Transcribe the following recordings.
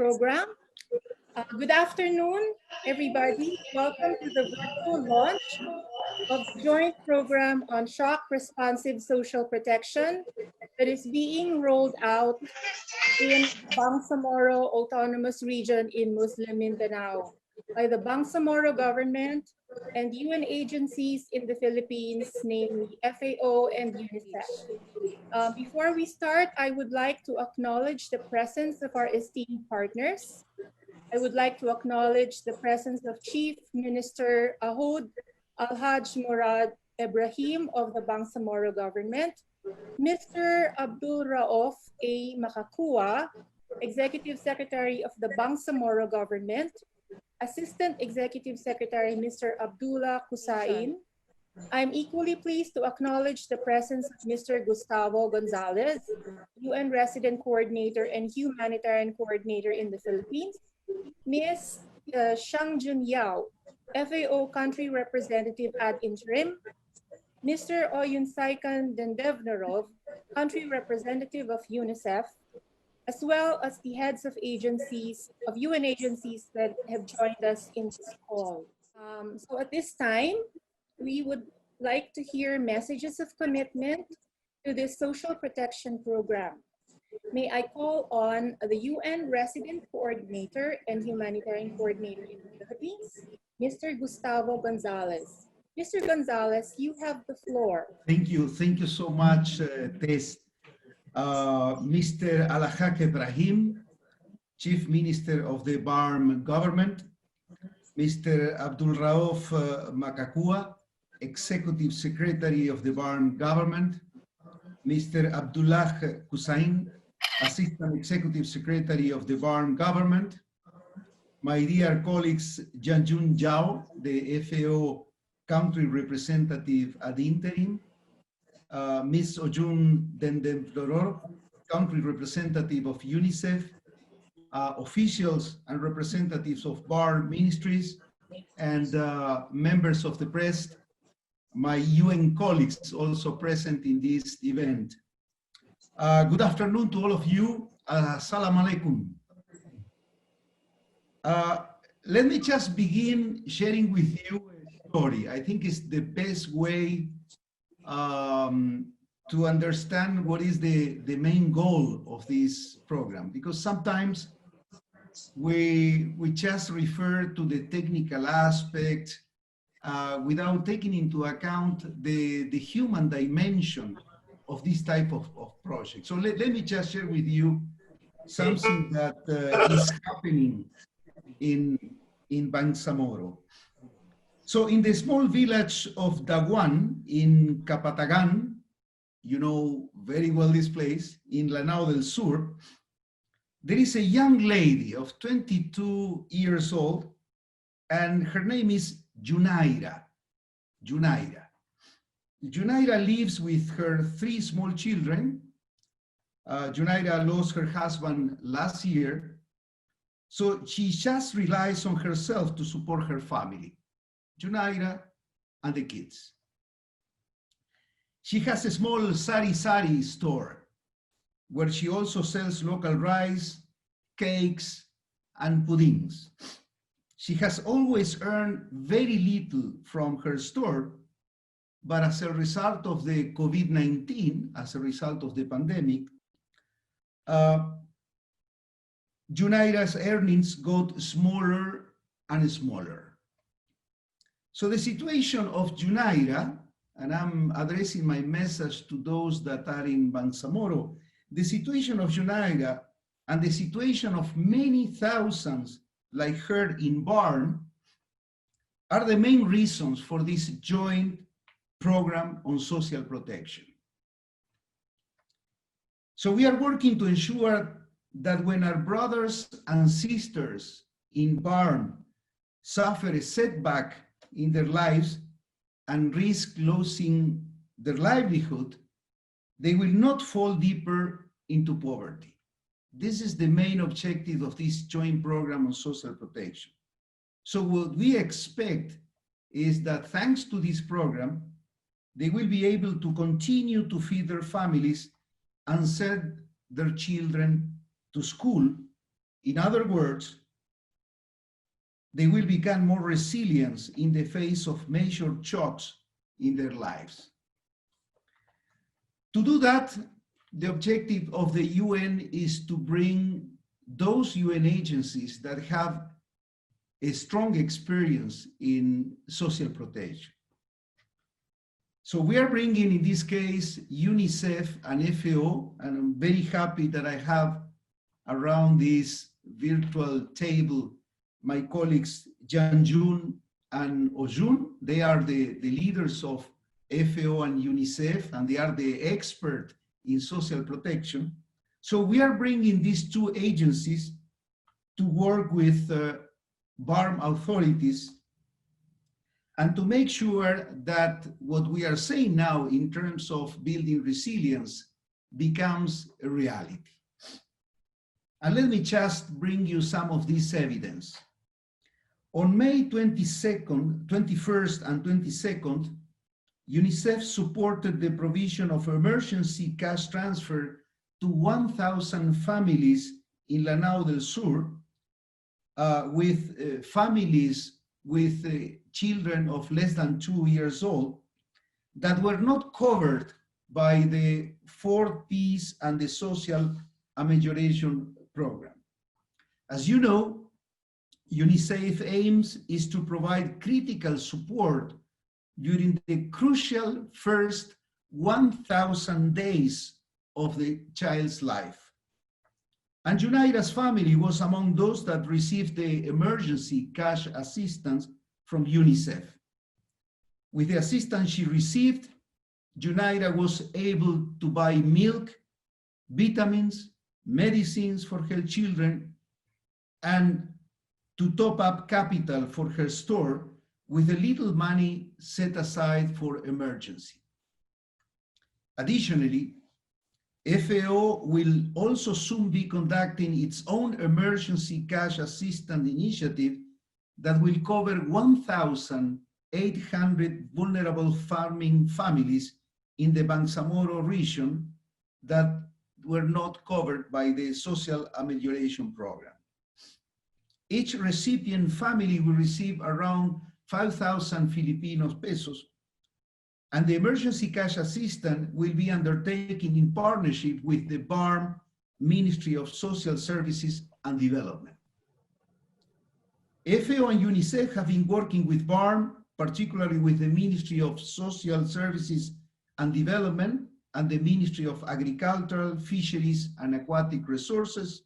program. Good afternoon, everybody. Welcome to the virtual launch of the joint program on shock responsive social protection that is being rolled out in Bangsamoro Autonomous Region in Muslim Mindanao by the Bangsamoro Government and UN agencies in the Philippines, namely FAO and UNICEF. Before we start, I would like to acknowledge the presence of our esteemed partners. I would like to acknowledge the presence of Chief Minister Ahud Alhaj Murad Ibrahim of the Bangsamoro Government, Mr. Abdul Rauf A. Makakua, Executive Secretary of the Bangsamoro Government, Assistant Executive Secretary Mr. Abdullah Kusain. I'm equally pleased to acknowledge the presence of Mr. Gustavo Gonzalez, UN Resident Coordinator and Humanitarian Coordinator in the Philippines, Ms. Shangjun Yao, FAO Country Representative ad interim, Mr. Oyun Saikan Dendevnerov, Country Representative of UNICEF, as well as the heads of agencies, of UN agencies that have joined us in this call. So at this time, we would like to hear messages of commitment to this social protection program. May I call on the UN Resident Coordinator and Humanitarian Coordinator in the Philippines, Mr. Gustavo Gonzalez. Mr. Gonzalez, you have the floor. Thank you so much, Tess. Mr. Alhaj Ibrahim, Chief Minister of the BARMM Government, Mr. Abdul Rauf Makakua, Executive Secretary of the BARMM Government, Mr. Abdullah Kusain, Assistant Executive Secretary of the BARMM Government, my dear colleagues Janjun Zhao, the FAO Country Representative ad interim, Ms. Oyun Dendevnorov, Country Representative of UNICEF, officials and representatives of BARMM ministries, and members of the press, my UN colleagues also present in this event. Good afternoon to all of you. Assalamu alaikum. Let me just begin sharing with you a story. I think it's the best way to understand what is the main goal of this program, because sometimes we just refer to the technical aspect without taking into account the human dimension of this type of project. So let me just share with you something that is happening in Bangsamoro. So in the small village of Daguan in Capatagan, you know very well this place, in Lanao del Sur, there is a young lady of 22 years old, and her name is Junaira. Junaira lives with her 3 small children. Junaira lost her husband last year, so she just relies on herself to support her family, Junaira and the kids. She has a small sari store where she also sells local rice, cakes, and puddings. She has always earned very little from her store, but as a result of the COVID-19, as a result of the pandemic, Junaira's earnings got smaller and smaller. So the situation of Junaira, and I'm addressing my message to those that are in Bangsamoro, the situation of Junaira and the situation of many thousands like her in BARMM are the main reasons for this joint program on social protection. So we are working to ensure that when our brothers and sisters in BARMM suffer a setback in their lives and risk losing their livelihood, they will not fall deeper into poverty. This is the main objective of this joint program on social protection. So what we expect is that thanks to this program, they will be able to continue to feed their families and send their children to school In other words, they will become more resilient in the face of major shocks in their lives. To do that, the objective of the UN is to bring those UN agencies that have a strong experience in social protection. So we are bringing, in this case, UNICEF and FAO, and I'm very happy that I have around this virtual table my colleagues Janjun and Ojun. They are the leaders of FAO and UNICEF, and they are the expert in social protection. So we are bringing these two agencies to work with BARMM authorities and to make sure that what we are saying now in terms of building resilience becomes a reality. And let me just bring you some of this evidence. On May 21st and 22nd, UNICEF supported the provision of emergency cash transfer to 1,000 families in Lanao del Sur, with families with children of less than 2 years old that were not covered by the 4Ps and the social amelioration program. As you know, UNICEF aims is to provide critical support during the crucial first 1,000 days of the child's life. And Junaira's family was among those that received the emergency cash assistance from UNICEF. With the assistance she received, Junaira was able to buy milk, vitamins, medicines for her children, and to top up capital for her store with a little money set aside for emergency. Additionally, FAO will also soon be conducting its own emergency cash assistance initiative that will cover 1,800 vulnerable farming families in the Bangsamoro region that were not covered by the social amelioration program. Each recipient family will receive around 5,000 Filipino pesos, and the emergency cash assistance will be undertaken in partnership with the BARMM Ministry of Social Services and Development. FAO and UNICEF have been working with BARMM, particularly with the Ministry of Social Services and Development and the Ministry of Agricultural, Fisheries and Aquatic Resources,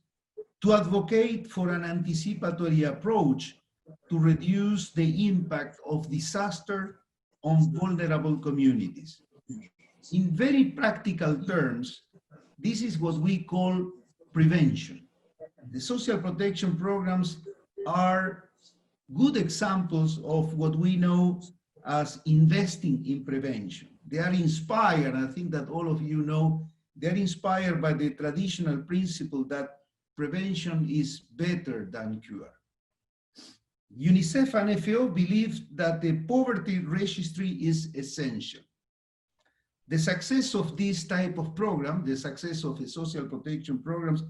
to advocate for an anticipatory approach to reduce the impact of disaster on vulnerable communities. In very practical terms, this is what we call prevention. The social protection programs are good examples of what we know as investing in prevention. They are inspired, I think that all of you know, they're inspired by the traditional principle that prevention is better than cure. UNICEF and FAO believe that the poverty registry is essential. The success of this type of program, the success of the social protection programs,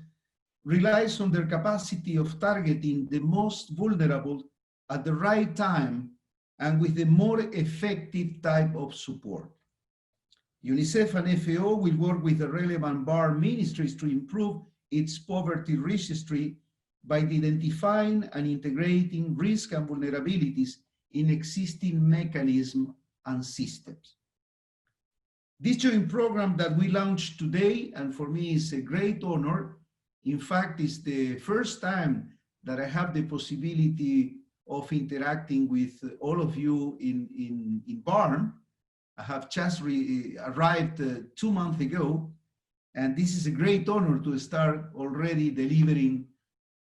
relies on their capacity of targeting the most vulnerable at the right time and with the more effective type of support. UNICEF and FAO will work with the relevant BARMM ministries to improve its poverty registry by identifying and integrating risks and vulnerabilities in existing mechanisms and systems. This joint program that we launched today, and for me is a great honor, in fact, it's the first time that I have the possibility of interacting with all of you in BARMM. I have just arrived 2 months ago, and this is a great honor to start already delivering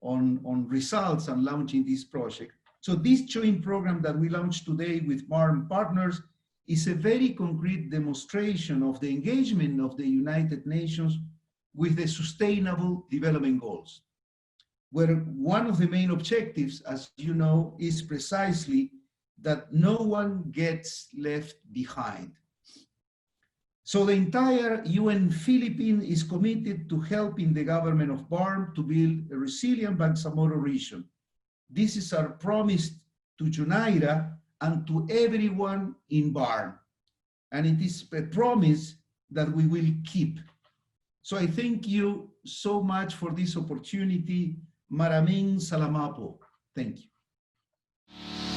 on results and launching this project. So this joint program that we launched today with BARMM partners is a very concrete demonstration of the engagement of the United Nations with the Sustainable Development Goals, where one of the main objectives, as you know, is precisely that no one gets left behind. So the entire UN Philippines is committed to helping the government of BARMM to build a resilient Bangsamoro region. This is our promise to UNAIRA and to everyone in BARMM. And it is a promise that we will keep. So I thank you so much for this opportunity. Maraming salamapo. Thank you.